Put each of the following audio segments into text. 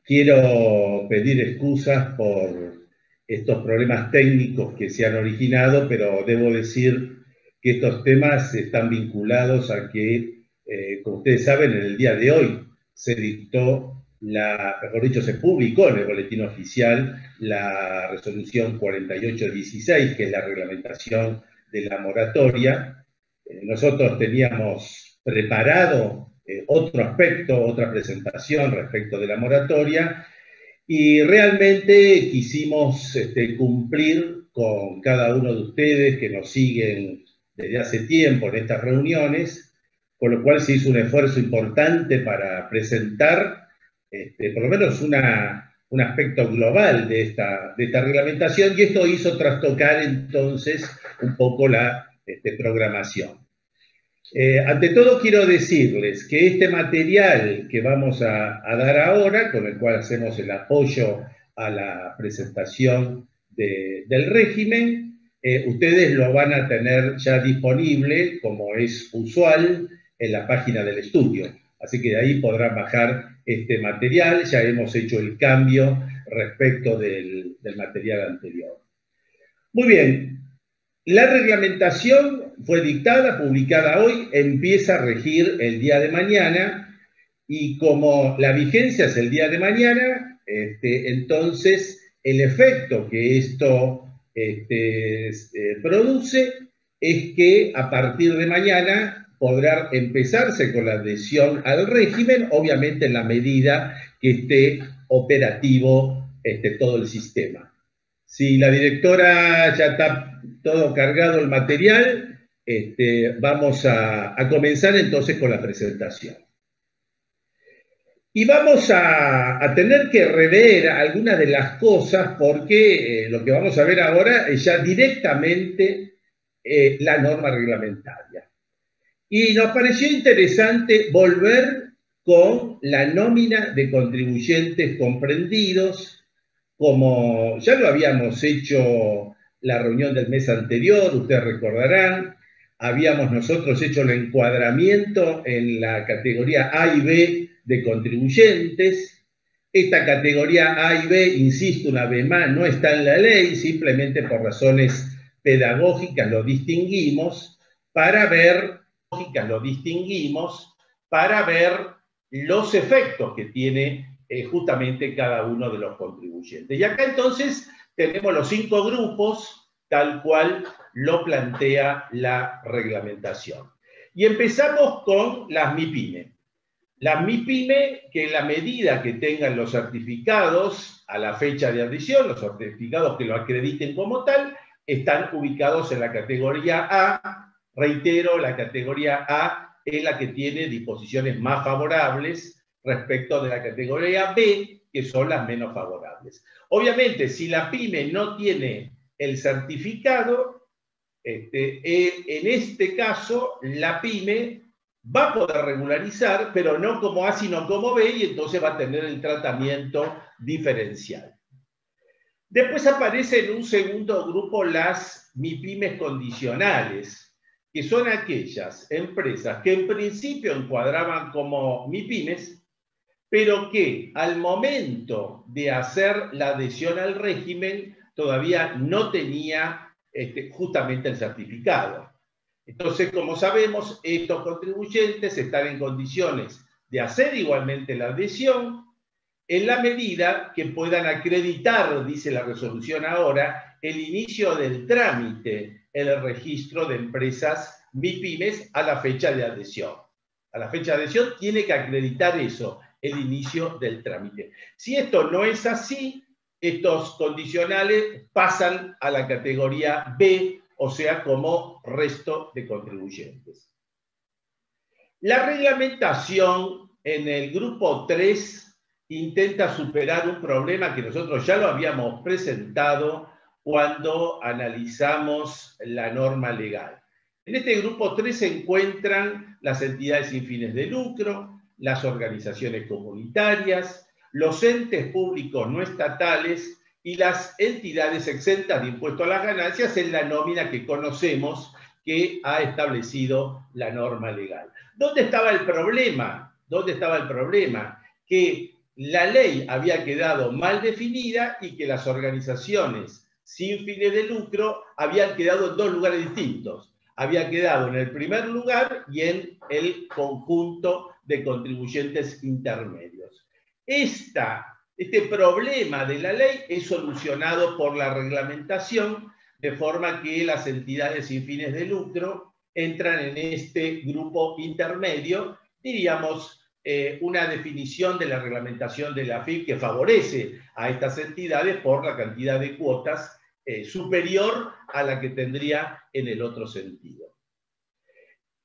Quiero pedir excusas por estos problemas técnicos que se han originado, pero debo decir que estos temas están vinculados a que, como ustedes saben, en el día de hoy se dictó, mejor dicho, se publicó en el boletín oficial la resolución 4816, que es la reglamentación de la moratoria. Nosotros teníamos preparado otro aspecto, otra presentación respecto de la moratoria, y realmente quisimos cumplir con cada uno de ustedes que nos siguen desde hace tiempo en estas reuniones, con lo cual se hizo un esfuerzo importante para presentar por lo menos un aspecto global de esta reglamentación, y esto hizo trastocar entonces un poco la programación. Ante todo quiero decirles que este material que vamos a dar ahora, con el cual hacemos el apoyo a la presentación del régimen, ustedes lo van a tener ya disponible, como es usual, en la página del estudio. Así que de ahí podrán bajar este material. Ya hemos hecho el cambio respecto del material anterior. Muy bien. La reglamentación fue dictada, publicada hoy, empieza a regir el día de mañana, y como la vigencia es el día de mañana, entonces el efecto que esto produce es que a partir de mañana podrá empezarse con la adhesión al régimen, obviamente en la medida que esté operativo todo el sistema. Si la directora ya está todo cargado el material, vamos a comenzar entonces con la presentación. Y vamos a tener que rever algunas de las cosas porque lo que vamos a ver ahora es ya directamente la norma reglamentaria. Y nos pareció interesante volver con la nómina de contribuyentes comprendidos, como ya lo habíamos hecho la reunión del mes anterior, ustedes recordarán. Habíamos nosotros hecho el encuadramiento en la categoría A y B de contribuyentes. Esta categoría A y B, insisto una vez más, no está en la ley, simplemente por razones pedagógicas lo distinguimos para ver los efectos que tiene justamente cada uno de los contribuyentes. Y acá entonces tenemos los 5 grupos, tal cual lo plantea la reglamentación. Y empezamos con las MIPYME. Las MIPYME, que en la medida que tengan los certificados a la fecha de adhesión, los certificados que lo acrediten como tal, están ubicados en la categoría A. Reitero, la categoría A es la que tiene disposiciones más favorables respecto de la categoría B, que son las menos favorables. Obviamente, si la pyme no tiene el certificado, en este caso, la pyme va a poder regularizar, pero no como A, sino como B, y entonces va a tener el tratamiento diferencial. Después aparece en un segundo grupo las MIPYMES condicionales, que son aquellas empresas que en principio encuadraban como MIPYMES, pero que al momento de hacer la adhesión al régimen todavía no tenía justamente el certificado. Entonces, como sabemos, estos contribuyentes están en condiciones de hacer igualmente la adhesión en la medida que puedan acreditar, dice la resolución ahora, el inicio del trámite en el registro de empresas MIPYMES a la fecha de adhesión. A la fecha de adhesión tiene que acreditar eso, el inicio del trámite. Si esto no es así, estos condicionales pasan a la categoría B, o sea, como resto de contribuyentes. La reglamentación en el grupo 3 intenta superar un problema que nosotros ya lo habíamos presentado cuando analizamos la norma legal. En este grupo 3 se encuentran las entidades sin fines de lucro, las organizaciones comunitarias, los entes públicos no estatales y las entidades exentas de impuesto a las ganancias en la nómina que conocemos que ha establecido la norma legal. ¿Dónde estaba el problema? Que la ley había quedado mal definida y que las organizaciones sin fines de lucro habían quedado en dos lugares distintos. Había quedado en el primer lugar y en el conjunto de contribuyentes intermedios. Este problema de la ley es solucionado por la reglamentación, de forma que las entidades sin fines de lucro entran en este grupo intermedio, diríamos, una definición de la reglamentación de la AFIP que favorece a estas entidades por la cantidad de cuotas superior a la que tendría en el otro sentido.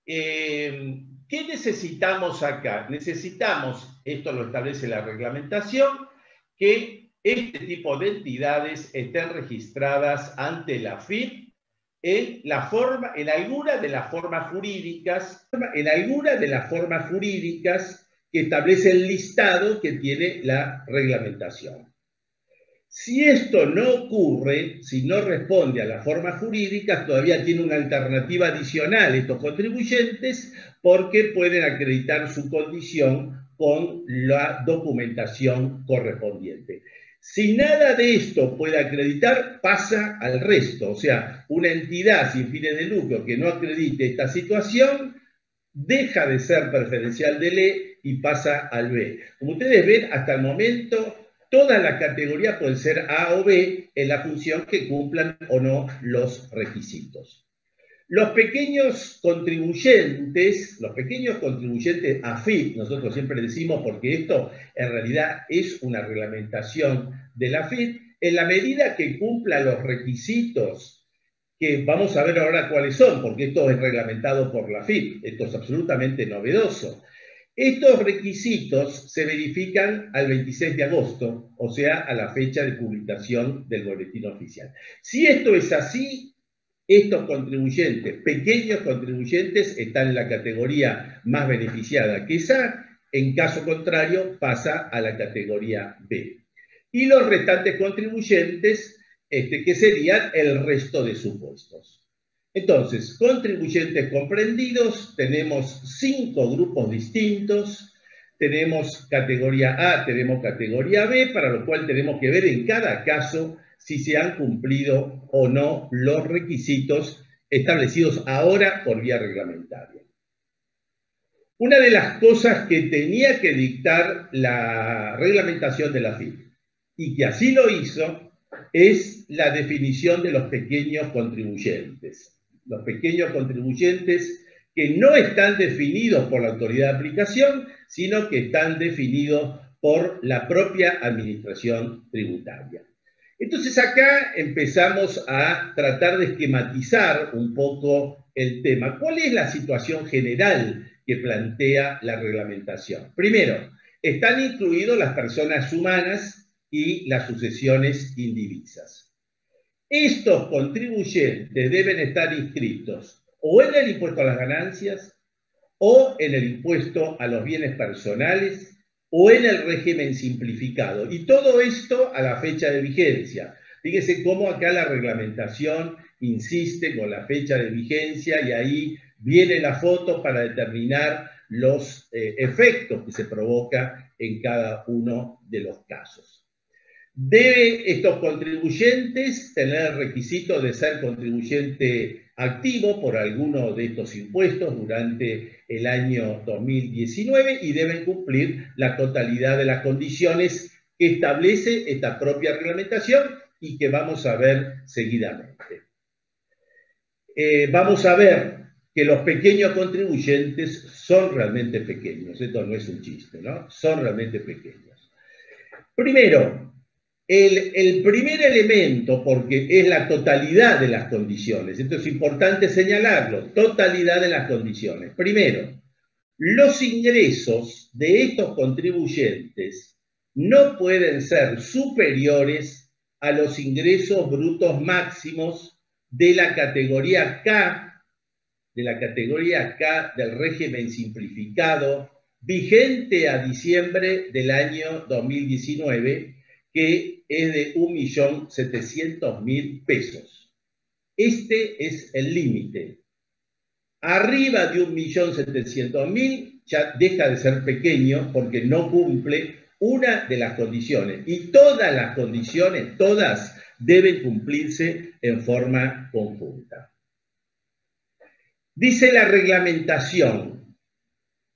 ¿Qué necesitamos acá? Necesitamos, esto lo establece la reglamentación, que este tipo de entidades estén registradas ante la AFIP en alguna de las formas jurídicas que establece el listado que tiene la reglamentación. Si esto no ocurre, si no responde a las formas jurídicas, todavía tiene una alternativa adicional estos contribuyentes, porque pueden acreditar su condición con la documentación correspondiente. Si nada de esto puede acreditar, pasa al resto. O sea, una entidad sin fines de lucro que no acredite esta situación deja de ser preferencial del E y pasa al B. Como ustedes ven, hasta el momento todas las categorías pueden ser A o B en la función que cumplan o no los requisitos. Los pequeños contribuyentes AFIP, nosotros siempre decimos, porque esto en realidad es una reglamentación de la AFIP, en la medida que cumpla los requisitos, que vamos a ver ahora cuáles son, porque esto es reglamentado por la AFIP, esto es absolutamente novedoso. Estos requisitos se verifican al 26 de agosto, o sea, a la fecha de publicación del boletín oficial. Si esto es así, estos contribuyentes, pequeños contribuyentes, están en la categoría más beneficiada que es A, en caso contrario pasa a la categoría B. Y los restantes contribuyentes, que serían el resto de supuestos. Entonces, contribuyentes comprendidos, tenemos 5 grupos distintos, tenemos categoría A, tenemos categoría B, para lo cual tenemos que ver en cada caso si se han cumplido o no los requisitos establecidos ahora por vía reglamentaria. Una de las cosas que tenía que dictar la reglamentación de la AFIP, y que así lo hizo, es la definición de los pequeños contribuyentes. Los pequeños contribuyentes que no están definidos por la autoridad de aplicación, sino que están definidos por la propia administración tributaria. Entonces acá empezamos a tratar de esquematizar un poco el tema. ¿Cuál es la situación general que plantea la reglamentación? Primero, están incluidas las personas humanas y las sucesiones indivisas. Estos contribuyentes deben estar inscritos o en el impuesto a las ganancias, o en el impuesto a los bienes personales, o en el régimen simplificado. Y todo esto a la fecha de vigencia. Fíjese cómo acá la reglamentación insiste con la fecha de vigencia y ahí viene la foto para determinar los efectos que se provoca en cada uno de los casos. Deben estos contribuyentes tener el requisito de ser contribuyente activo por alguno de estos impuestos durante el año 2019 y deben cumplir la totalidad de las condiciones que establece esta propia reglamentación y que vamos a ver seguidamente. Vamos a ver que los pequeños contribuyentes son realmente pequeños. Esto no es un chiste, ¿no? Son realmente pequeños. Primero, el primer elemento, porque es la totalidad de las condiciones, esto es importante señalarlo, totalidad de las condiciones. Primero, los ingresos de estos contribuyentes no pueden ser superiores a los ingresos brutos máximos de la categoría K, del régimen simplificado, vigente a diciembre del año 2019, que es de 1.700.000 pesos. Este es el límite. Arriba de 1.700.000 ya deja de ser pequeño porque no cumple una de las condiciones. Y todas las condiciones, todas, deben cumplirse en forma conjunta. Dice la reglamentación,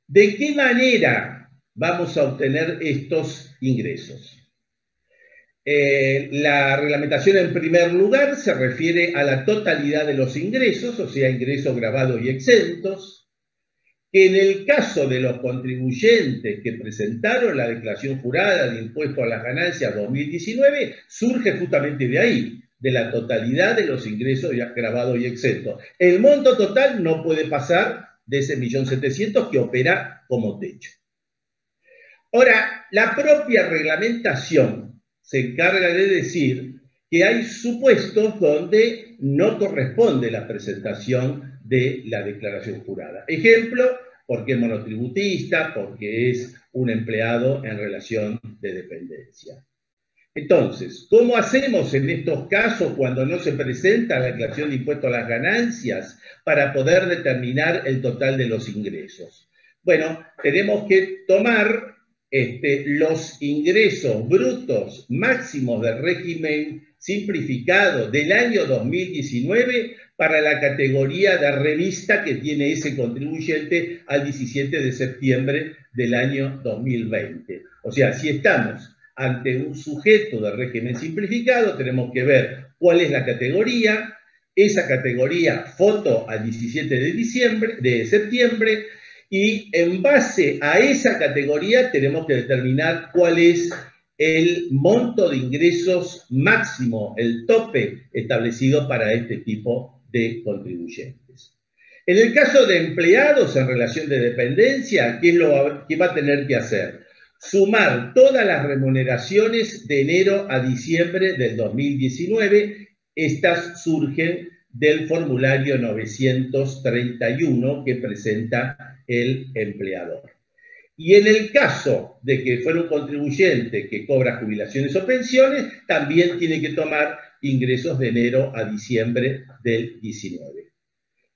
¿de qué manera vamos a obtener estos ingresos? La reglamentación, en primer lugar, se refiere a la totalidad de los ingresos, o sea, ingresos grabados y exentos, que en el caso de los contribuyentes que presentaron la declaración jurada de impuesto a las ganancias 2019, surge justamente de ahí, de la totalidad de los ingresos grabados y exentos. El monto total no puede pasar de ese 1.700.000 que opera como techo. Ahora, la propia reglamentación se encarga de decir que hay supuestos donde no corresponde la presentación de la declaración jurada. Ejemplo, porque es monotributista, porque es un empleado en relación de dependencia. Entonces, ¿cómo hacemos en estos casos cuando no se presenta la declaración de impuesto a las ganancias para poder determinar el total de los ingresos? Bueno, tenemos que tomar los ingresos brutos máximos del régimen simplificado del año 2019 para la categoría de revista que tiene ese contribuyente al 17 de septiembre del año 2020. O sea, si estamos ante un sujeto de régimen simplificado, tenemos que ver cuál es la categoría, esa categoría foto al 17 de septiembre, y en base a esa categoría tenemos que determinar cuál es el monto de ingresos máximo, el tope establecido para este tipo de contribuyentes. En el caso de empleados en relación de dependencia, ¿qué es lo que va a tener que hacer? Sumar todas las remuneraciones de enero a diciembre del 2019. Estas surgen del formulario 931 que presenta el empleador. Y en el caso de que fuera un contribuyente que cobra jubilaciones o pensiones, también tiene que tomar ingresos de enero a diciembre del 19.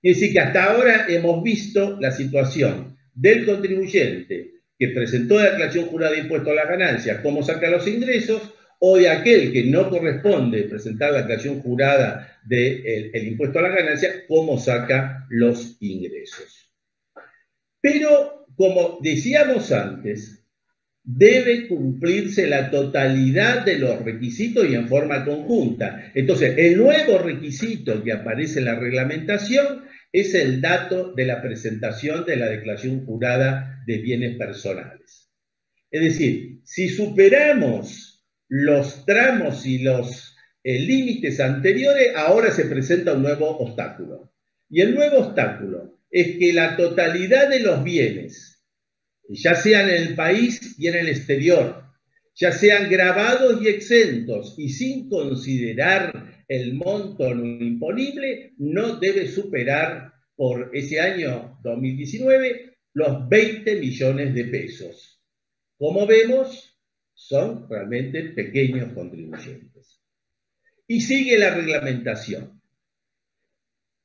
Es decir, que hasta ahora hemos visto la situación del contribuyente que presentó la declaración jurada de impuesto a las ganancias, cómo saca los ingresos, o de aquel que no corresponde presentar la declaración jurada del impuesto a las ganancias, cómo saca los ingresos. Pero, como decíamos antes, debe cumplirse la totalidad de los requisitos y en forma conjunta. Entonces, el nuevo requisito que aparece en la reglamentación es el dato de la presentación de la declaración jurada de bienes personales. Es decir, si superamos los tramos y los límites anteriores, ahora se presenta un nuevo obstáculo. Y el nuevo obstáculo es que la totalidad de los bienes, ya sean en el país y en el exterior, ya sean grabados y exentos y sin considerar el monto no imponible, no debe superar por ese año 2019 los 20 millones de pesos. Como vemos, son realmente pequeños contribuyentes. Y sigue la reglamentación.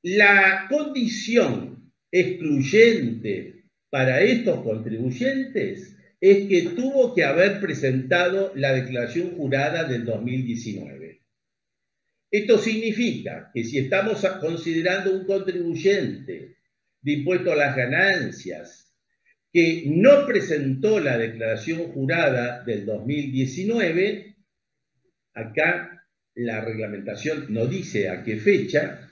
La condición excluyente para estos contribuyentes es que tuvo que haber presentado la declaración jurada del 2019. Esto significa que si estamos considerando un contribuyente de impuesto a las ganancias que no presentó la declaración jurada del 2019, acá la reglamentación no dice a qué fecha,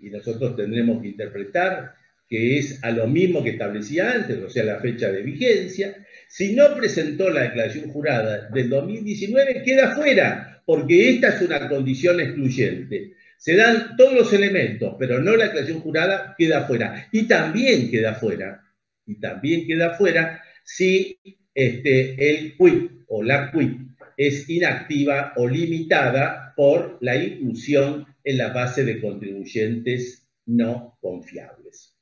y nosotros tendremos que interpretar que es a lo mismo que establecía antes, o sea, la fecha de vigencia. Si no presentó la declaración jurada del 2019, queda fuera, porque esta es una condición excluyente. Se dan todos los elementos, pero no la declaración jurada, queda fuera. Y también queda fuera si el quit o la quit es inactiva o limitada por la inclusión en la base de contribuyentes no confiables.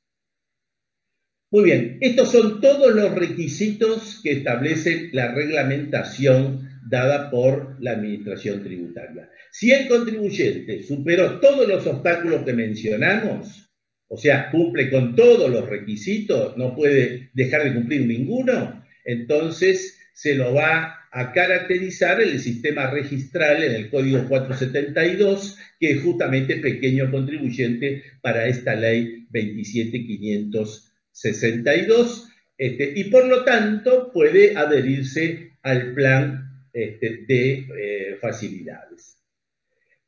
Muy bien, estos son todos los requisitos que establece la reglamentación dada por la Administración Tributaria. Si el contribuyente superó todos los obstáculos que mencionamos, o sea, cumple con todos los requisitos, no puede dejar de cumplir ninguno, entonces se lo va a caracterizar el sistema registral en el Código 472, que es justamente pequeño contribuyente para esta ley 27.562, y por lo tanto puede adherirse al plan de facilidades.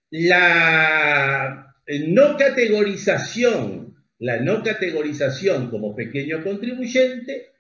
La no categorización como pequeño contribuyente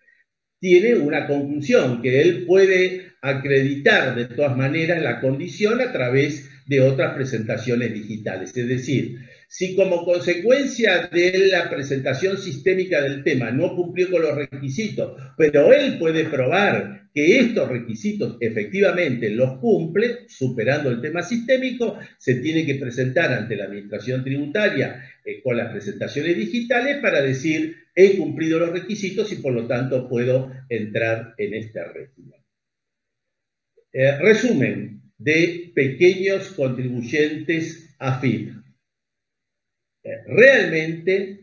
tiene una conclusión, que él puede acreditar de todas maneras la condición a través de otras presentaciones digitales. Es decir, si como consecuencia de la presentación sistémica del tema no cumplió con los requisitos, pero él puede probar que estos requisitos efectivamente los cumple, superando el tema sistémico, se tiene que presentar ante la Administración Tributaria con las presentaciones digitales para decir: he cumplido los requisitos y por lo tanto puedo entrar en este régimen. Resumen de pequeños contribuyentes AFIP. Realmente,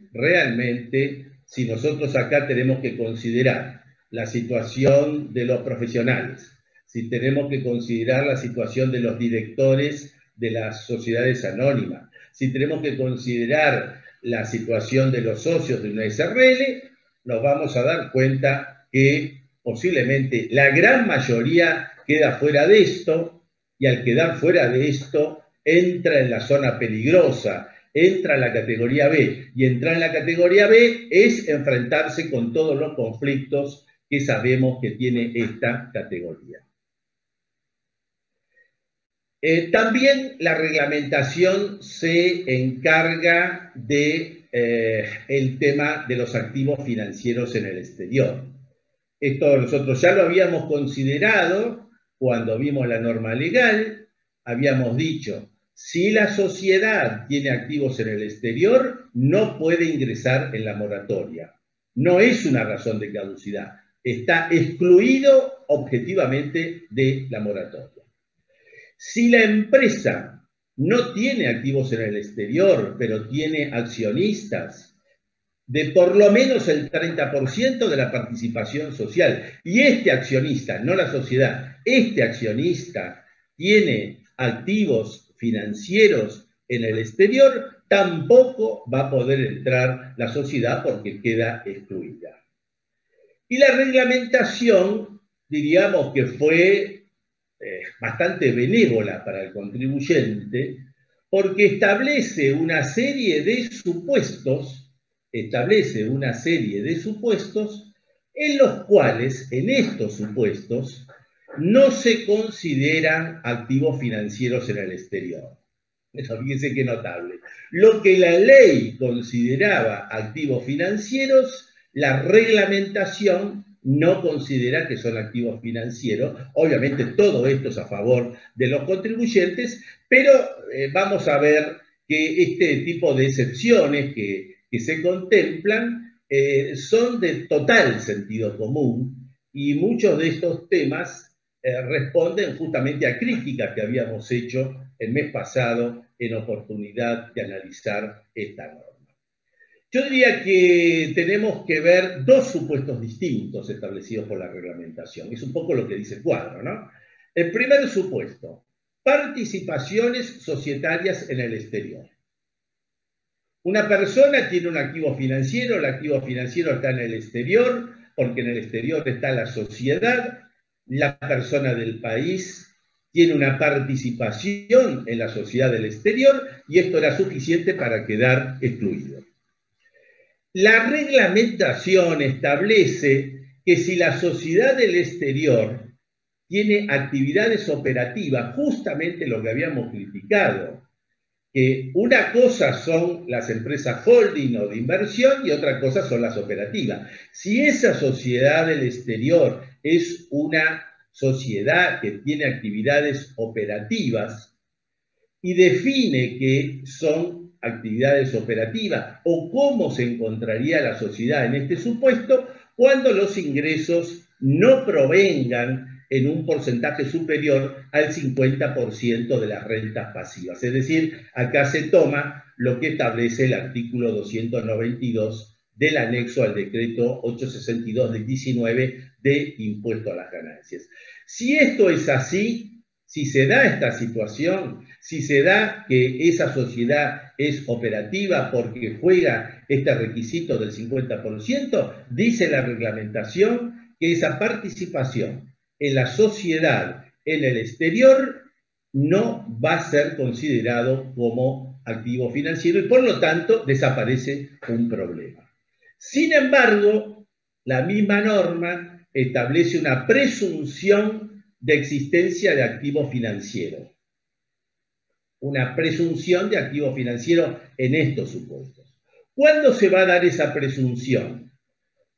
si nosotros acá tenemos que considerar la situación de los profesionales, si tenemos que considerar la situación de los directores de las sociedades anónimas, si tenemos que considerar la situación de los socios de una SRL, nos vamos a dar cuenta que posiblemente la gran mayoría queda fuera de esto, y al quedar fuera de esto entra en la zona peligrosa, entra en la categoría B, y entrar en la categoría B es enfrentarse con todos los conflictos que sabemos que tiene esta categoría. También la reglamentación se encarga de el tema de los activos financieros en el exterior. Esto nosotros ya lo habíamos considerado cuando vimos la norma legal. Habíamos dicho: si la sociedad tiene activos en el exterior, no puede ingresar en la moratoria. No es una razón de caducidad. Está excluido objetivamente de la moratoria. Si la empresa no tiene activos en el exterior, pero tiene accionistas de por lo menos el 30% de la participación social, y este accionista, no la sociedad, este accionista tiene activos financieros en el exterior, tampoco va a poder entrar la sociedad porque queda excluida. Y la reglamentación, diríamos que fue bastante benévola para el contribuyente, porque establece una serie de supuestos, en los cuales, en estos supuestos, no se consideran activos financieros en el exterior. Eso, fíjense qué notable. Lo que la ley consideraba activos financieros, la reglamentación no considera que son activos financieros. Obviamente todo esto es a favor de los contribuyentes, pero vamos a ver que este tipo de excepciones que se contemplan son de total sentido común, y muchos de estos temas responden justamente a críticas que habíamos hecho el mes pasado en oportunidad de analizar esta norma. Yo diría que tenemos que ver dos supuestos distintos establecidos por la reglamentación. Es un poco lo que dice el cuadro, ¿no? El primer supuesto: participaciones societarias en el exterior. Una persona tiene un activo financiero, el activo financiero está en el exterior, porque en el exterior está la sociedad, la persona del país tiene una participación en la sociedad del exterior, y esto era suficiente para quedar excluido. La reglamentación establece que si la sociedad del exterior tiene actividades operativas, justamente lo que habíamos criticado, que una cosa son las empresas holding o de inversión y otra cosa son las operativas. Si esa sociedad del exterior es una sociedad que tiene actividades operativas y define que son actividades operativas, o cómo se encontraría la sociedad en este supuesto, cuando los ingresos no provengan en un porcentaje superior al 50% de las rentas pasivas. Es decir, acá se toma lo que establece el artículo 292 del anexo al decreto 862 del 19 de impuesto a las ganancias. Si esto es así, si se da esta situación, si se da que esa sociedad es operativa porque juega este requisito del 50%, dice la reglamentación que esa participación en la sociedad en el exterior no va a ser considerado como activo financiero y por lo tanto desaparece un problema. Sin embargo, la misma norma establece una presunción de existencia de activo financiero. Una presunción de activo financiero en estos supuestos. ¿Cuándo se va a dar esa presunción?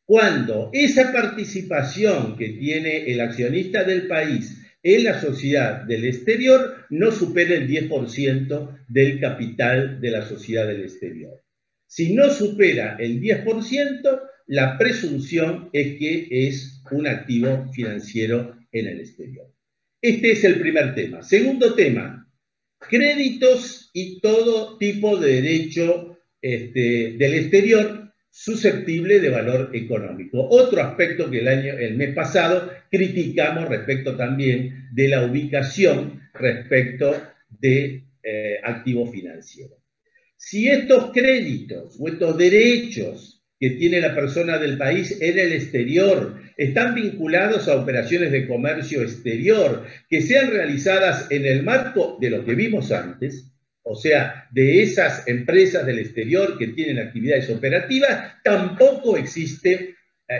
Cuando esa participación que tiene el accionista del país en la sociedad del exterior no supere el 10% del capital de la sociedad del exterior. Si no supera el 10%, la presunción es que es un activo financiero en el exterior. Este es el primer tema. Segundo tema, créditos y todo tipo de derecho del exterior susceptible de valor económico. Otro aspecto que el mes pasado criticamos respecto también de la ubicación respecto de activo financiero. Si estos créditos o estos derechos que tiene la persona del país en el exterior están vinculados a operaciones de comercio exterior que sean realizadas en el marco de lo que vimos antes, o sea, de esas empresas del exterior que tienen actividades operativas, tampoco existe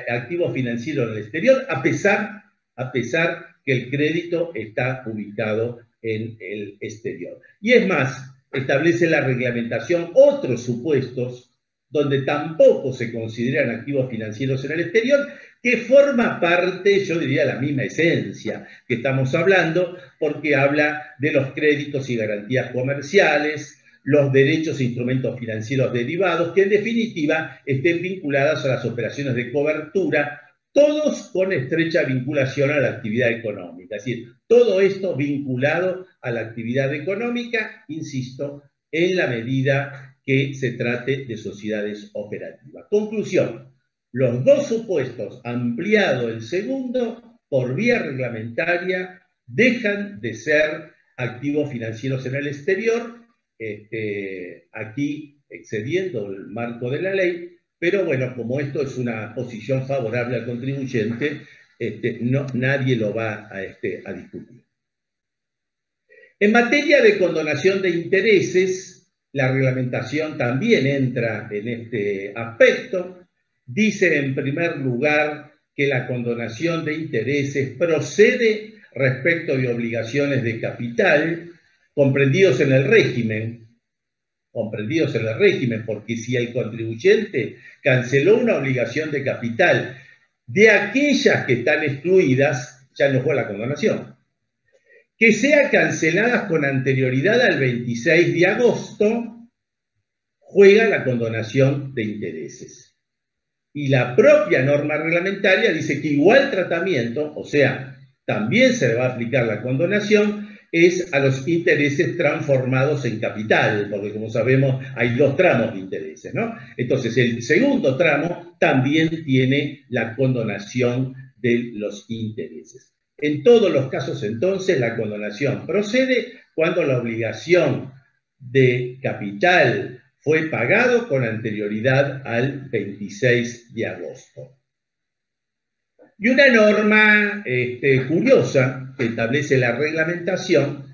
activo financiero en el exterior, a pesar que el crédito está ubicado en el exterior. Y es más, establece la reglamentación otros supuestos donde tampoco se consideran activos financieros en el exterior, que forma parte, yo diría, de la misma esencia que estamos hablando, porque habla de los créditos y garantías comerciales, los derechos e instrumentos financieros derivados, que en definitiva estén vinculados a las operaciones de cobertura, todos con estrecha vinculación a la actividad económica. Es decir, todo esto vinculado a la actividad económica, insisto, en la medida que se trate de sociedades operativas. Conclusión, los dos supuestos, ampliado el segundo, por vía reglamentaria, dejan de ser activos financieros en el exterior, aquí excediendo el marco de la ley, pero bueno, como esto es una posición favorable al contribuyente, nadie lo va a discutir. En materia de condonación de intereses, la reglamentación también entra en este aspecto. Dice en primer lugar que la condonación de intereses procede respecto de obligaciones de capital comprendidos en el régimen, porque si el contribuyente canceló una obligación de capital de aquellas que están excluidas, ya no fue la condonación. Que sea canceladas con anterioridad al 26 de agosto, juega la condonación de intereses. Y la propia norma reglamentaria dice que igual tratamiento, o sea, también se le va a aplicar la condonación, es a los intereses transformados en capital, porque como sabemos hay dos tramos de intereses, ¿no? Entonces el segundo tramo también tiene la condonación de los intereses. En todos los casos, entonces, la condonación procede cuando la obligación de capital fue pagado con anterioridad al 26 de agosto. Y una norma curiosa que establece la reglamentación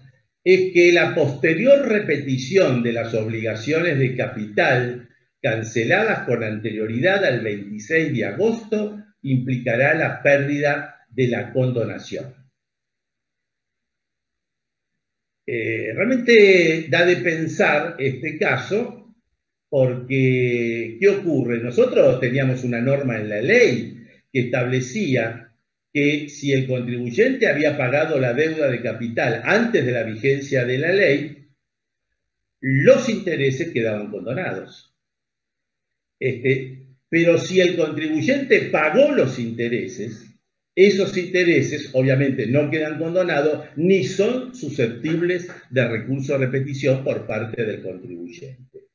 es que la posterior repetición de las obligaciones de capital canceladas con anterioridad al 26 de agosto implicará la pérdida de la condonación. Realmente da de pensar este caso porque, ¿qué ocurre? Nosotros teníamos una norma en la ley que establecía que si el contribuyente había pagado la deuda de capital antes de la vigencia de la ley, los intereses quedaban condonados. Pero si el contribuyente pagó los intereses, esos intereses obviamente no quedan condonados ni son susceptibles de recurso a repetición por parte del contribuyente.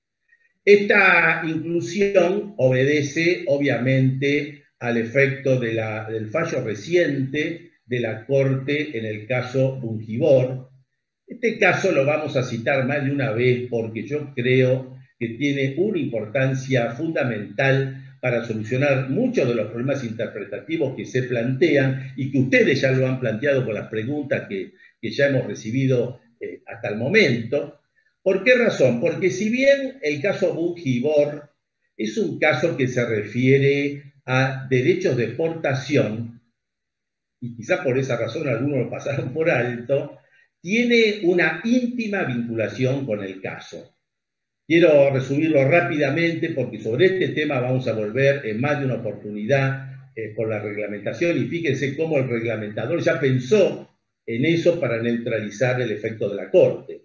Esta inclusión obedece, obviamente, al efecto del fallo reciente de la Corte en el caso Bungibor. Este caso lo vamos a citar más de una vez porque yo creo que tiene una importancia fundamental para solucionar muchos de los problemas interpretativos que se plantean y que ustedes ya lo han planteado con las preguntas que ya hemos recibido hasta el momento. ¿Por qué razón? Porque si bien el caso Bungibor es un caso que se refiere a derechos de exportación, y quizás por esa razón algunos lo pasaron por alto, tiene una íntima vinculación con el caso. Quiero resumirlo rápidamente porque sobre este tema vamos a volver en más de una oportunidad por la reglamentación, y fíjense cómo el reglamentador ya pensó en eso para neutralizar el efecto de la Corte.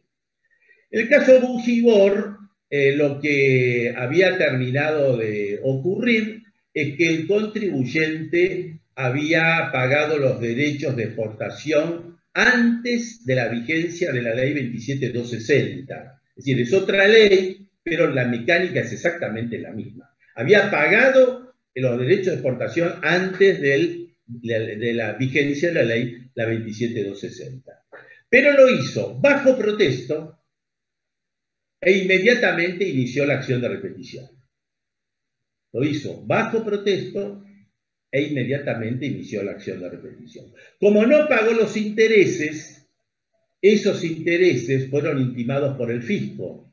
El caso Bungibor, lo que había terminado de ocurrir es que el contribuyente había pagado los derechos de exportación antes de la vigencia de la ley 27260. Es decir, es otra ley, pero la mecánica es exactamente la misma. Había pagado los derechos de exportación antes de la vigencia de la ley, la 27260. Pero lo hizo bajo protesto e inmediatamente inició la acción de repetición. Lo hizo bajo protesto e inmediatamente inició la acción de repetición. Como no pagó los intereses, esos intereses fueron intimados por el fisco.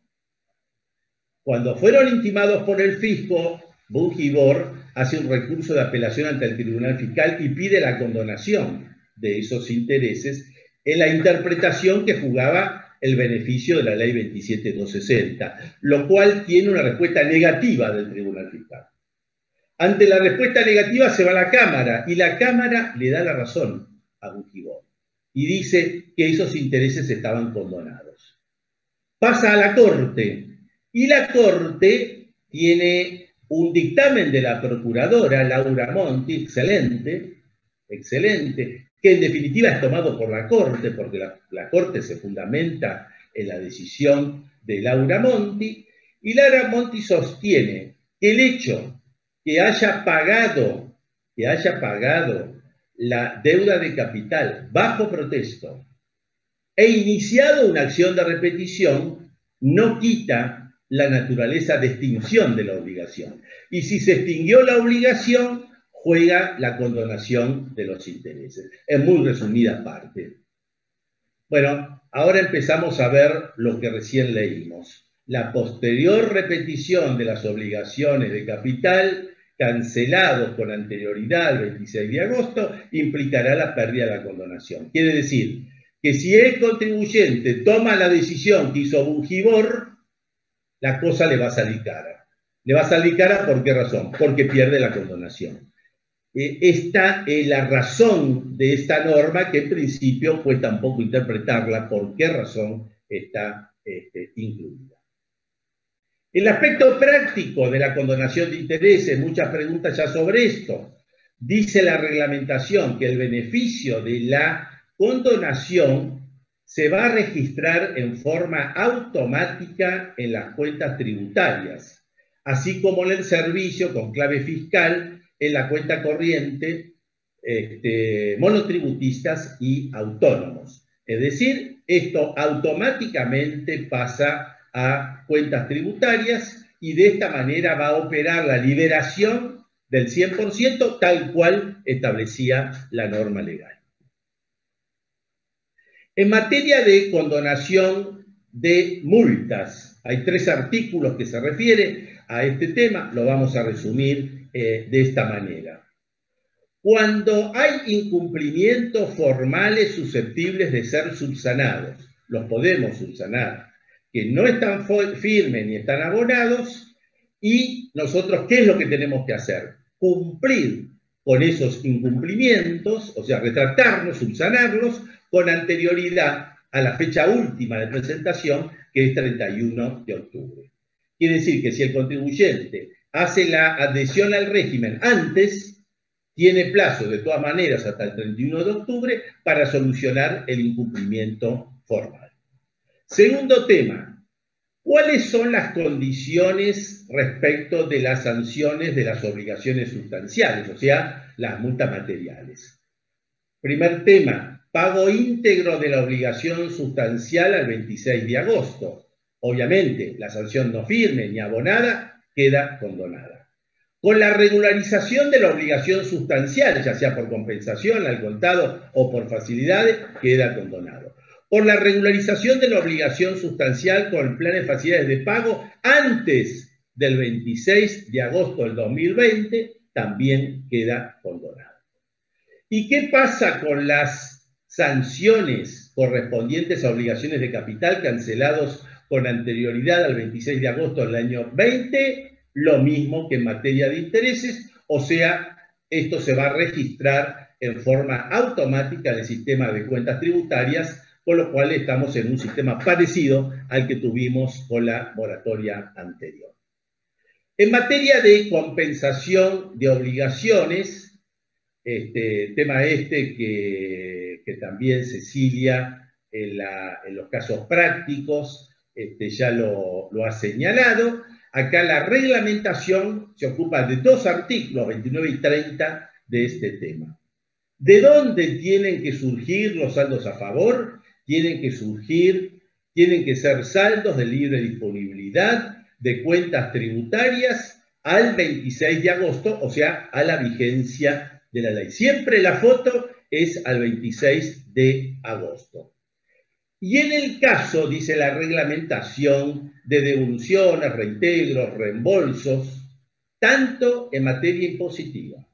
Cuando fueron intimados por el fisco, Bungibor hace un recurso de apelación ante el Tribunal Fiscal y pide la condonación de esos intereses en la interpretación que jugaba el beneficio de la ley 27260, lo cual tiene una respuesta negativa del Tribunal Fiscal. Ante la respuesta negativa se va a la Cámara y la Cámara le da la razón a Bungibor y dice que esos intereses estaban condonados. Pasa a la Corte y la Corte tiene un dictamen de la procuradora Laura Monti, excelente, que en definitiva es tomado por la Corte, porque la Corte se fundamenta en la decisión de Laura Monti, y Laura Monti sostiene que el hecho que haya pagado la deuda de capital bajo protesto e iniciado una acción de repetición no quita la naturaleza de extinción de la obligación. Y si se extinguió la obligación, juega la condonación de los intereses. En muy resumida parte. Bueno, ahora empezamos a ver lo que recién leímos. La posterior repetición de las obligaciones de capital cancelados con anterioridad al 26 de agosto implicará la pérdida de la condonación. Quiere decir que si el contribuyente toma la decisión que hizo Bungibor, la cosa le va a salir cara. Le va a salir cara, ¿por qué razón? Porque pierde la condonación. Esta es la razón de esta norma, que en principio cuesta un poco interpretarla, por qué razón está incluida. El aspecto práctico de la condonación de intereses, muchas preguntas ya sobre esto. Dice la reglamentación que el beneficio de la condonación se va a registrar en forma automática en las cuentas tributarias, así como en el servicio con clave fiscal en la cuenta corriente, monotributistas y autónomos. Es decir, esto automáticamente pasa a cuentas tributarias y de esta manera va a operar la liberación del 100% tal cual establecía la norma legal. En materia de condonación de multas, hay 3 artículos que se refieren a este tema, lo vamos a resumir de esta manera. Cuando hay incumplimientos formales susceptibles de ser subsanados, los podemos subsanar, que no están firmes ni están abonados, y nosotros, ¿qué es lo que tenemos que hacer? Cumplir con esos incumplimientos, o sea, retractarlos, subsanarlos, con anterioridad a la fecha última de presentación, que es 31 de octubre. Quiere decir que si el contribuyente hace la adhesión al régimen antes, tiene plazo de todas maneras hasta el 31 de octubre para solucionar el incumplimiento formal. Segundo tema, ¿Cuáles son las condiciones respecto de las sanciones de las obligaciones sustanciales, o sea, las multas materiales? Primer tema, pago íntegro de la obligación sustancial al 26 de agosto. Obviamente, la sanción no firme ni abonada queda condonada. Con la regularización de la obligación sustancial, ya sea por compensación, al contado o por facilidades, queda condonado. Por la regularización de la obligación sustancial con el plan de facilidades de pago antes del 26 de agosto del 2020, también queda condonado. ¿Y qué pasa con las sanciones correspondientes a obligaciones de capital cancelados con anterioridad al 26 de agosto del año 20? Lo mismo que en materia de intereses, o sea, esto se va a registrar en forma automática en el sistema de cuentas tributarias, con lo cual estamos en un sistema parecido al que tuvimos con la moratoria anterior. En materia de compensación de obligaciones, tema que también Cecilia en los casos prácticos ya lo ha señalado. Acá la reglamentación se ocupa de dos artículos, 29 y 30, de este tema. ¿De dónde tienen que surgir los saldos a favor? Tienen que ser saldos de libre disponibilidad de cuentas tributarias al 26 de agosto, o sea, a la vigencia de la ley. Siempre la foto es al 26 de agosto. Y en el caso, dice la reglamentación, de devoluciones, reintegros, reembolsos, tanto en materia impositiva,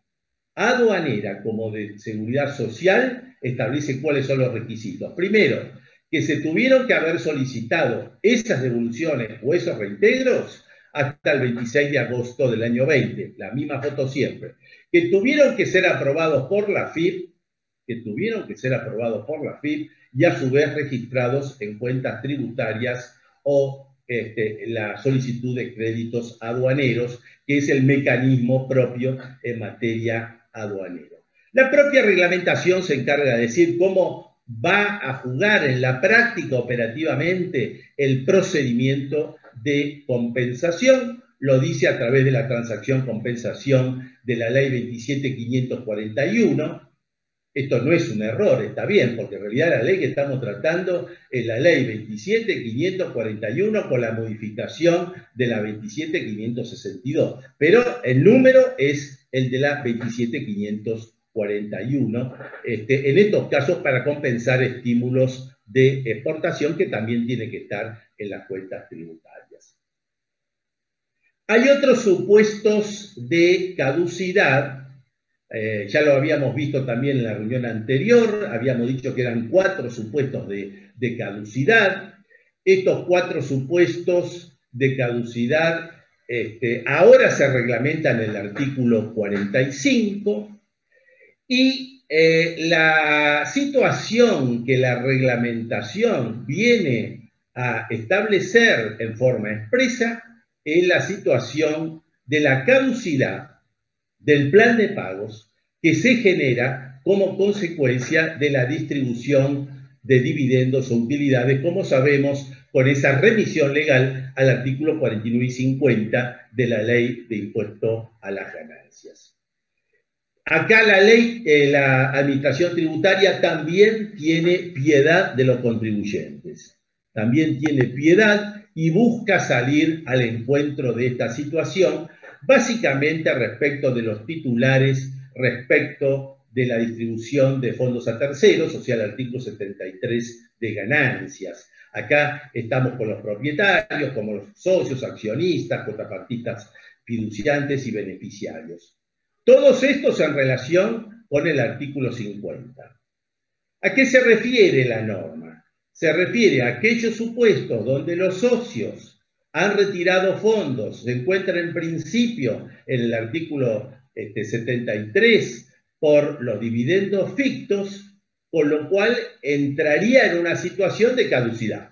aduanera como de seguridad social, establece cuáles son los requisitos. Primero, que se tuvieron que haber solicitado esas devoluciones o esos reintegros hasta el 26 de agosto del año 20, la misma foto siempre, que tuvieron que ser aprobados por la FIP, y a su vez registrados en cuentas tributarias o la solicitud de créditos aduaneros, que es el mecanismo propio en materia aduanera. La propia reglamentación se encarga de decir cómo va a jugar en la práctica operativamente el procedimiento de compensación. Lo dice a través de la transacción compensación de la ley 27.541. Esto no es un error, está bien, porque en realidad la ley que estamos tratando es la ley 27.541 con la modificación de la 27.562. Pero el número es el de la 27.541, en estos casos para compensar estímulos de exportación que también tienen que estar en las cuentas tributarias. Hay otros supuestos de caducidad. Ya lo habíamos visto también en la reunión anterior, habíamos dicho que eran 4 supuestos de caducidad. Estos 4 supuestos de caducidad ahora se reglamentan en el artículo 45 y la situación que la reglamentación viene a establecer en forma expresa es la situación de la caducidad del plan de pagos que se genera como consecuencia de la distribución de dividendos o utilidades, como sabemos, con esa remisión legal al artículo 49 y 50 de la Ley de Impuesto a las Ganancias. Acá la ley, la administración tributaria también tiene piedad de los contribuyentes, también tiene piedad y busca salir al encuentro de esta situación, básicamente respecto de los titulares, respecto de la distribución de fondos a terceros, o sea, el artículo 73 de ganancias. Acá estamos con los propietarios, como los socios, accionistas, contrapartistas, fiduciantes y beneficiarios. Todos estos en relación con el artículo 50. ¿A qué se refiere la norma? Se refiere a aquellos supuestos donde los socios han retirado fondos, se encuentran en principio en el artículo 73 por los dividendos fictos, con lo cual entraría en una situación de caducidad.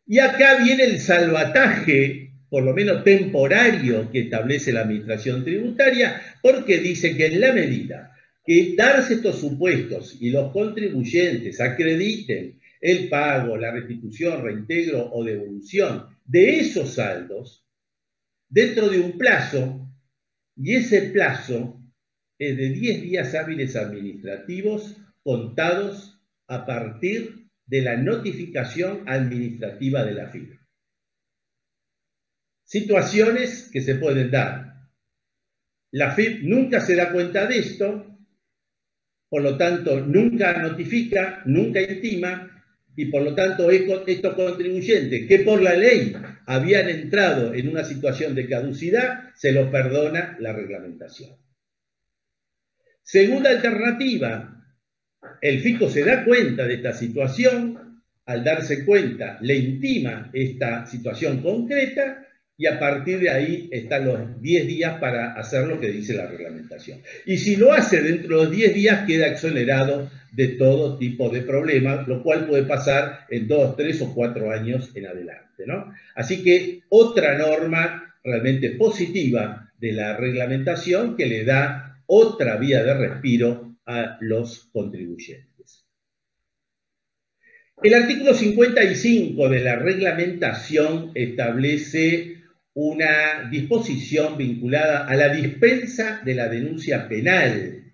Y acá viene el salvataje, por lo menos temporario, que establece la administración tributaria, porque dice que en la medida que darse estos supuestos y los contribuyentes acrediten el pago, la restitución, reintegro o devolución de esos saldos dentro de un plazo, y ese plazo es de 10 días hábiles administrativos contados a partir de la notificación administrativa de la FIP. Situaciones que se pueden dar. La FIP nunca se da cuenta de esto, por lo tanto nunca notifica, nunca intima, y por lo tanto estos contribuyentes que por la ley habían entrado en una situación de caducidad, se los perdona la reglamentación. Segunda alternativa, el fisco se da cuenta de esta situación, al darse cuenta le intima esta situación concreta y a partir de ahí están los 10 días para hacer lo que dice la reglamentación. Y si lo hace dentro de los 10 días queda exonerado de todo tipo de problemas, lo cual puede pasar en 2, 3 o 4 años en adelante, ¿no? Así que otra norma realmente positiva de la reglamentación que le da otra vía de respiro a los contribuyentes. El artículo 55 de la reglamentación establece una disposición vinculada a la dispensa de la denuncia penal.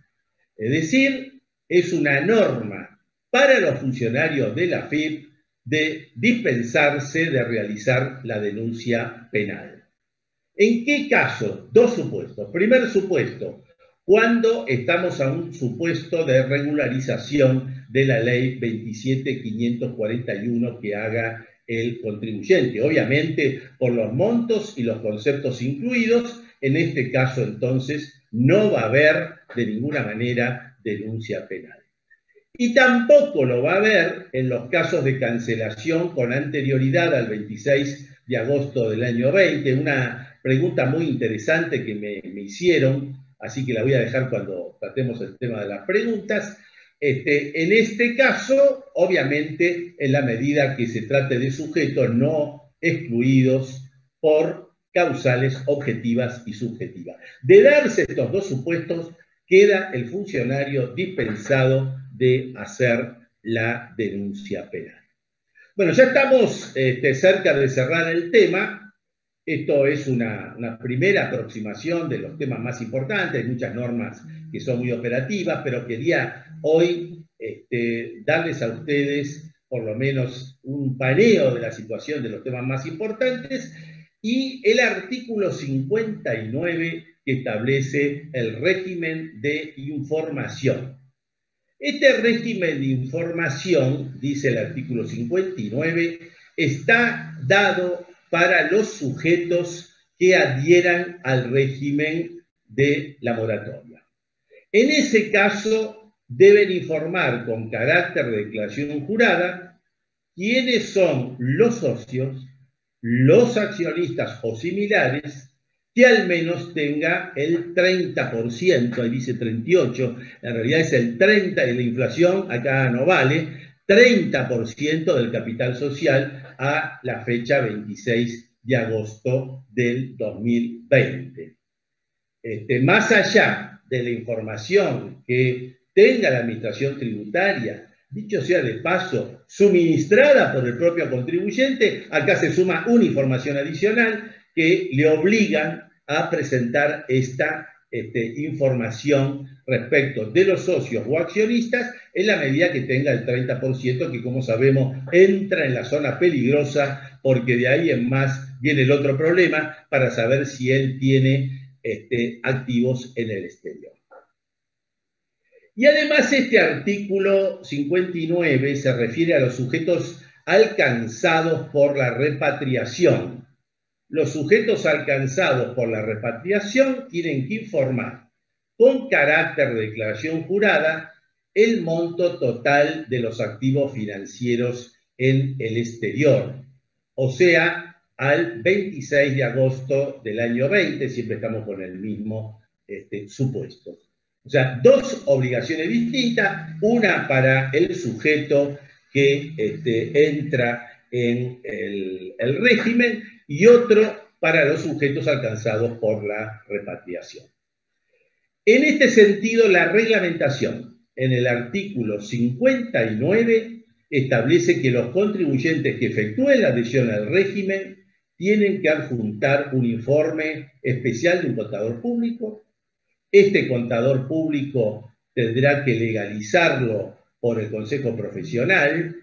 Es decir, es una norma para los funcionarios de la FIP de dispensarse de realizar la denuncia penal. ¿En qué caso? Dos supuestos. Primer supuesto, cuando estamos a un supuesto de regularización de la ley 27.541 que haga el contribuyente. Obviamente, por los montos y los conceptos incluidos, en este caso entonces no va a haber de ninguna manera denuncia penal. Y tampoco lo va a haber en los casos de cancelación con anterioridad al 26 de agosto del año 20. Una pregunta muy interesante que me hicieron, así que la voy a dejar cuando tratemos el tema de las preguntas. En este caso, obviamente, en la medida que se trate de sujetos no excluidos por causales objetivas y subjetivas. De darse estos dos supuestos, queda el funcionario dispensado de hacer la denuncia penal. Bueno, ya estamos cerca de cerrar el tema. Esto es una primera aproximación de los temas más importantes. Hay muchas normas que son muy operativas, pero quería hoy darles a ustedes por lo menos un paneo de la situación de los temas más importantes y el artículo 59 que establece el régimen de información. Este régimen de información, dice el artículo 59, está dado para los sujetos que adhieran al régimen de la moratoria. En ese caso, deben informar con carácter de declaración jurada quiénes son los socios, los accionistas o similares, que al menos tenga el 30%, ahí dice 38, en realidad es el 30% de la inflación, acá no vale, 30% del capital social a la fecha 26 de agosto del 2020. Más allá de la información que tenga la administración tributaria, dicho sea de paso, suministrada por el propio contribuyente, acá se suma una información adicional que le obligan a presentar esta información respecto de los socios o accionistas en la medida que tenga el 30%, que como sabemos entra en la zona peligrosa porque de ahí en más viene el otro problema para saber si él tiene activos en el exterior. Y además este artículo 59 se refiere a los sujetos alcanzados por la repatriación. Los sujetos alcanzados por la repatriación tienen que informar con carácter de declaración jurada el monto total de los activos financieros en el exterior, o sea, al 26 de agosto del año 20, siempre estamos con el mismo supuesto. O sea, dos obligaciones distintas, una para el sujeto que entra en el régimen y otro para los sujetos alcanzados por la repatriación. En este sentido, la reglamentación en el artículo 59 establece que los contribuyentes que efectúen la adhesión al régimen tienen que adjuntar un informe especial de un contador público. Este contador público tendrá que legalizarlo por el Consejo Profesional.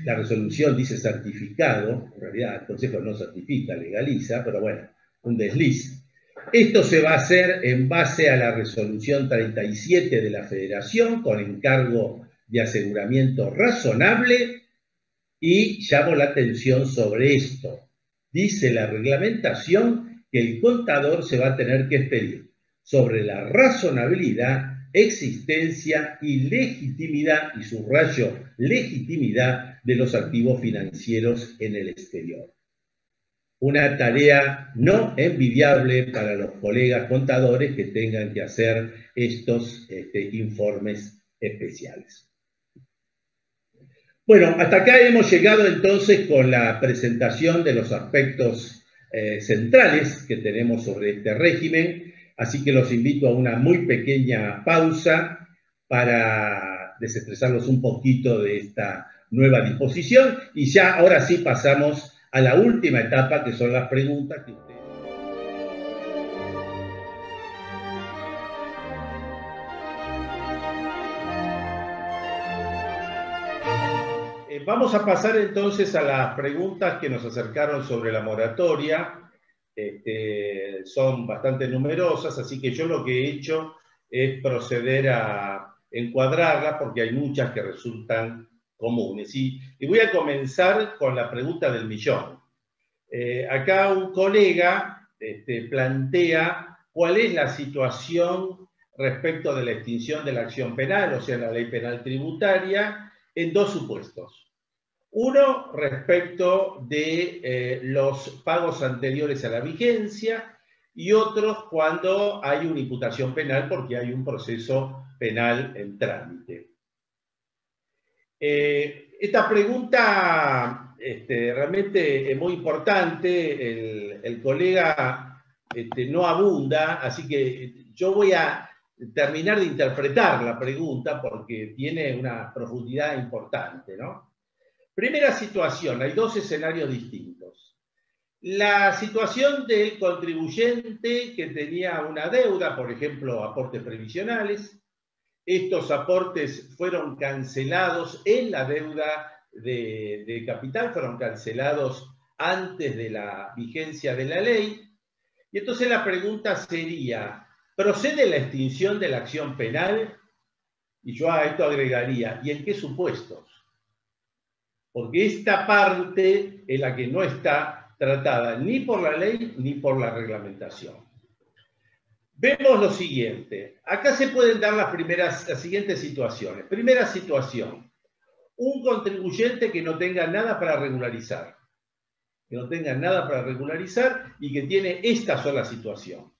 La resolución dice certificado, en realidad el Consejo no certifica, legaliza, pero bueno, un desliz. Esto se va a hacer en base a la resolución 37 de la Federación con encargo de aseguramiento razonable y llamo la atención sobre esto. Dice la reglamentación que el contador se va a tener que expedir sobre la razonabilidad, existencia y legitimidad, y subrayo legitimidad, de los activos financieros en el exterior. Una tarea no envidiable para los colegas contadores que tengan que hacer estos informes especiales. Bueno, hasta acá hemos llegado entonces con la presentación de los aspectos centrales que tenemos sobre este régimen, así que los invito a una muy pequeña pausa para desestresarlos un poquito de esta nueva disposición y ya ahora sí pasamos a la última etapa, que son las preguntas que ustedes... Vamos a pasar entonces a las preguntas que nos acercaron sobre la moratoria. Son bastante numerosas, así que yo lo que he hecho es proceder a encuadrarlas porque hay muchas que resultan comunes. Y voy a comenzar con la pregunta del millón. Acá un colega plantea cuál es la situación respecto de la extinción de la acción penal, o sea, la ley penal tributaria, en dos supuestos. Uno, respecto de los pagos anteriores a la vigencia, y otros cuando hay una imputación penal porque hay un proceso penal en trámite. Esta pregunta realmente es muy importante, el colega no abunda, así que yo voy a terminar de interpretar la pregunta porque tiene una profundidad importante, ¿no? Primera situación, hay dos escenarios distintos. La situación del contribuyente que tenía una deuda, por ejemplo, aportes previsionales. Estos aportes fueron cancelados en la deuda de capital, fueron cancelados antes de la vigencia de la ley. Y entonces la pregunta sería, ¿procede la extinción de la acción penal? Y yo a esto agregaría, ¿y en qué supuestos? Porque esta parte es la que no está tratada ni por la ley ni por la reglamentación. Vemos lo siguiente. Acá se pueden dar las siguientes situaciones. Primera situación. Un contribuyente que no tenga nada para regularizar. Que no tenga nada para regularizar y que tiene esta sola situación.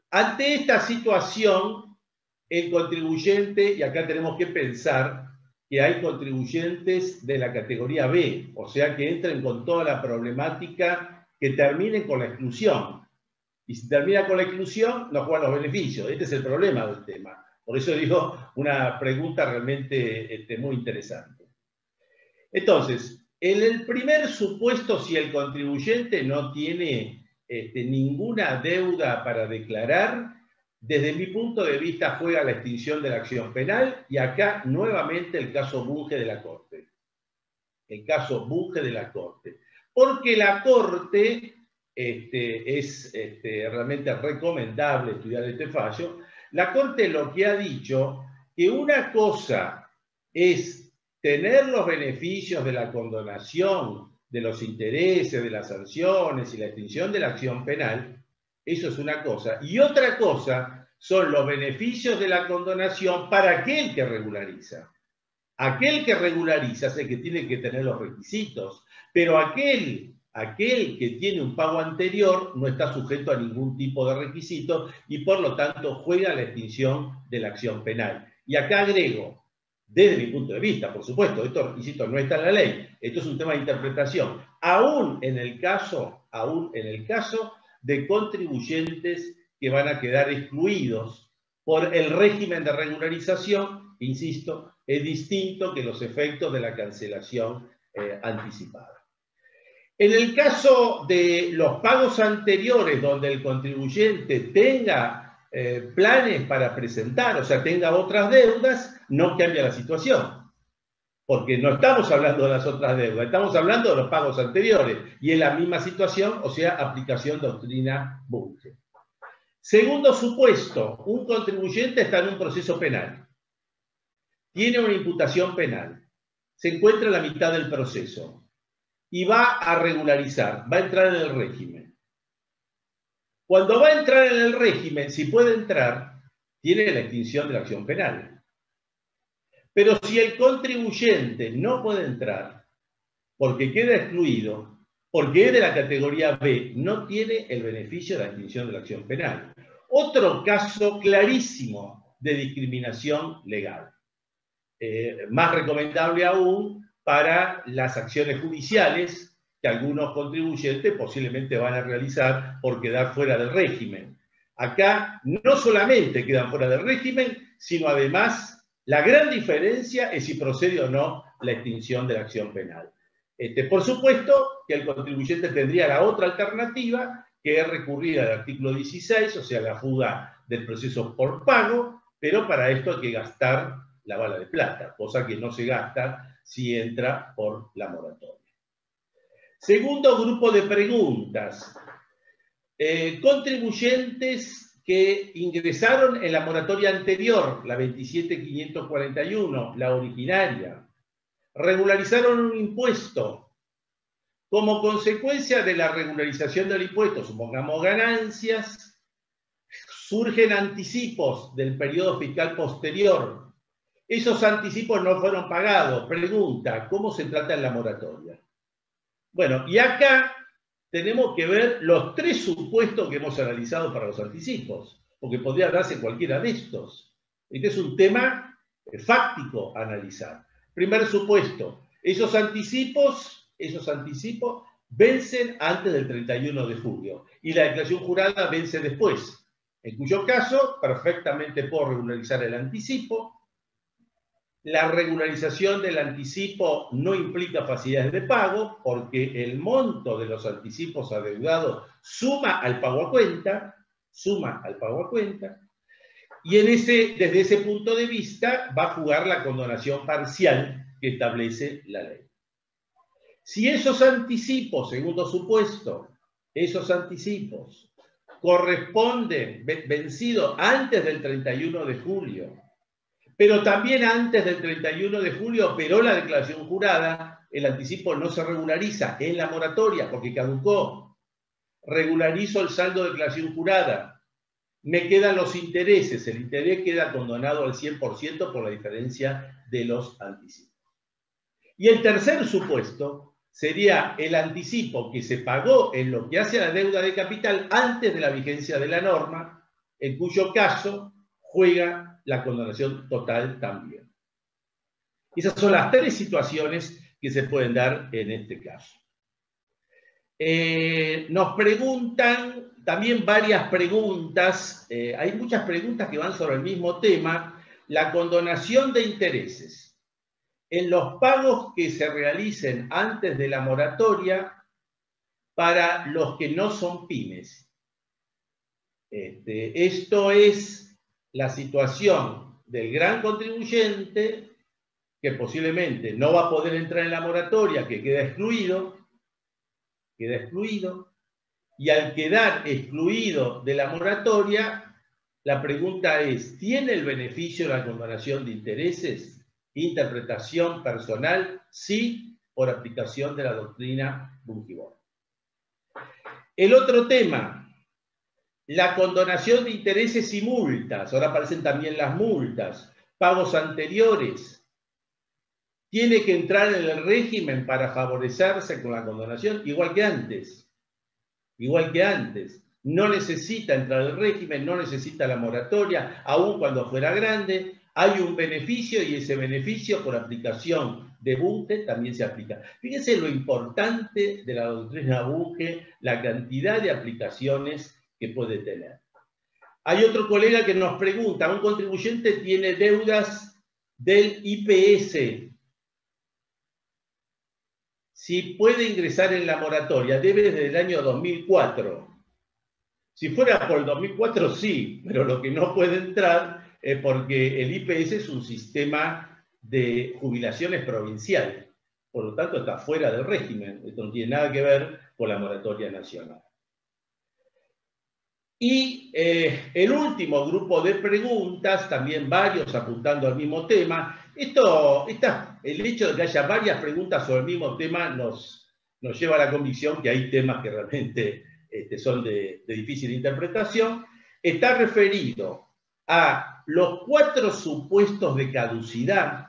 Ante esta situación, el contribuyente, y acá tenemos que pensar que hay contribuyentes de la categoría B, o sea que entren con toda la problemática que terminen con la exclusión. Y si termina con la exclusión, no juegan los beneficios. Este es el problema del tema. Por eso digo una pregunta realmente muy interesante. Entonces, en el primer supuesto, si el contribuyente no tiene ninguna deuda para declarar, desde mi punto de vista juega la extinción de la acción penal y acá nuevamente el caso Bunge de la Corte. El caso Bunge de la Corte. Porque la Corte... es realmente recomendable estudiar este fallo. La Corte lo que ha dicho, que una cosa es tener los beneficios de la condonación, de los intereses, de las sanciones y la extinción de la acción penal, eso es una cosa, y otra cosa son los beneficios de la condonación para aquel que regulariza. Aquel que regulariza es el que tiene que tener los requisitos, pero aquel que tiene un pago anterior no está sujeto a ningún tipo de requisito y por lo tanto juega la extinción de la acción penal. Y acá agrego, desde mi punto de vista, por supuesto, esto, insisto, no está en la ley, esto es un tema de interpretación, aún en el caso de contribuyentes que van a quedar excluidos por el régimen de regularización, insisto, es distinto que los efectos de la cancelación anticipada. En el caso de los pagos anteriores, donde el contribuyente tenga planes para presentar, o sea, tenga otras deudas, no cambia la situación. Porque no estamos hablando de las otras deudas, estamos hablando de los pagos anteriores. Y es la misma situación, o sea, aplicación doctrina Bunge. Segundo supuesto, un contribuyente está en un proceso penal. Tiene una imputación penal. Se encuentra en la mitad del proceso. Y va a regularizar, va a entrar en el régimen. Cuando va a entrar en el régimen, si puede entrar, tiene la extinción de la acción penal. Pero si el contribuyente no puede entrar, porque queda excluido, porque es de la categoría B, no tiene el beneficio de la extinción de la acción penal. Otro caso clarísimo de discriminación legal. Más recomendable aún para las acciones judiciales que algunos contribuyentes posiblemente van a realizar por quedar fuera del régimen. Acá no solamente quedan fuera del régimen, sino además la gran diferencia es si procede o no la extinción de la acción penal. Por supuesto que el contribuyente tendría la otra alternativa, que es recurrir al artículo 16, o sea, la fuga del proceso por pago, pero para esto hay que gastar la bala de plata, cosa que no se gasta si entra por la moratoria. Segundo grupo de preguntas. Contribuyentes que ingresaron en la moratoria anterior, la 27.541, la originaria, regularizaron un impuesto. Como consecuencia de la regularización del impuesto, supongamos ganancias, surgen anticipos del periodo fiscal posterior. Esos anticipos no fueron pagados. Pregunta, ¿cómo se trata en la moratoria? Bueno, y acá tenemos que ver los tres supuestos que hemos analizado para los anticipos, porque podría darse cualquiera de estos. Este es un tema fáctico a analizar. Primer supuesto, esos anticipos vencen antes del 31 de julio y la declaración jurada vence después, en cuyo caso perfectamente puedo regularizar el anticipo. La regularización del anticipo no implica facilidades de pago porque el monto de los anticipos adeudados suma al pago a cuenta, y desde ese punto de vista va a jugar la condonación parcial que establece la ley. Si esos anticipos, segundo supuesto, esos anticipos corresponden vencidos antes del 31 de julio, pero también antes del 31 de julio operó la declaración jurada, el anticipo no se regulariza en la moratoria porque caducó. Regularizo el saldo de declaración jurada. Me quedan los intereses. El interés queda condonado al 100% por la diferencia de los anticipos. Y el tercer supuesto sería el anticipo que se pagó en lo que hace a la deuda de capital antes de la vigencia de la norma, en cuyo caso juega la condonación total también. Esas son las tres situaciones que se pueden dar en este caso. Nos preguntan también varias preguntas, hay muchas preguntas que van sobre el mismo tema, la condonación de intereses. En los pagos que se realicen antes de la moratoria para los que no son pymes. Esto es la situación del gran contribuyente que posiblemente no va a poder entrar en la moratoria, que queda excluido, y al quedar excluido de la moratoria, la pregunta es, ¿tiene el beneficio de la condonación de intereses? Interpretación personal, sí, por aplicación de la doctrina Bunge-Bond. El otro tema, la condonación de intereses y multas, ahora aparecen también las multas, pagos anteriores. Tiene que entrar en el régimen para favorecerse con la condonación, igual que antes. No necesita entrar al régimen, no necesita la moratoria, aun cuando fuera grande. Hay un beneficio y ese beneficio por aplicación de Bunge también se aplica. Fíjense lo importante de la doctrina Bunge, la cantidad de aplicaciones que puede tener. Hay otro colega que nos pregunta, un contribuyente tiene deudas del IPS, si puede ingresar en la moratoria, debe desde el año 2004. Si fuera por el 2004, sí, pero lo que no puede entrar es porque el IPS es un sistema de jubilaciones provincial. Por lo tanto, está fuera del régimen. Esto no tiene nada que ver con la moratoria nacional. Y el último grupo de preguntas, también varios apuntando al mismo tema. El hecho de que haya varias preguntas sobre el mismo tema nos lleva a la convicción que hay temas que realmente son de difícil interpretación. Está referido a los 4 supuestos de caducidad.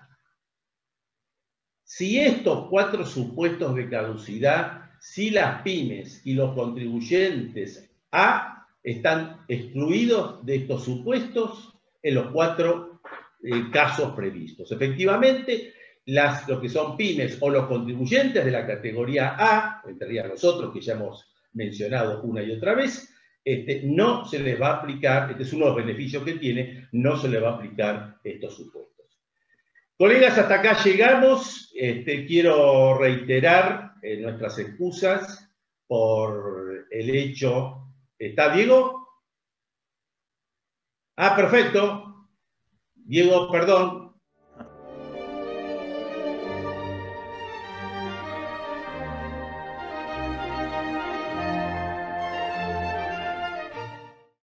Si estos 4 supuestos de caducidad, si las pymes y los contribuyentes están excluidos de estos supuestos en los 4 casos previstos. Efectivamente, lo que son pymes o los contribuyentes de la categoría A, entraría nosotros que ya hemos mencionado una y otra vez, no se les va a aplicar, este es uno de los beneficios que tiene, no se les va a aplicar estos supuestos. Colegas, hasta acá llegamos. Quiero reiterar nuestras excusas por el hecho. ¿Está Diego? Ah, perfecto. Diego, perdón.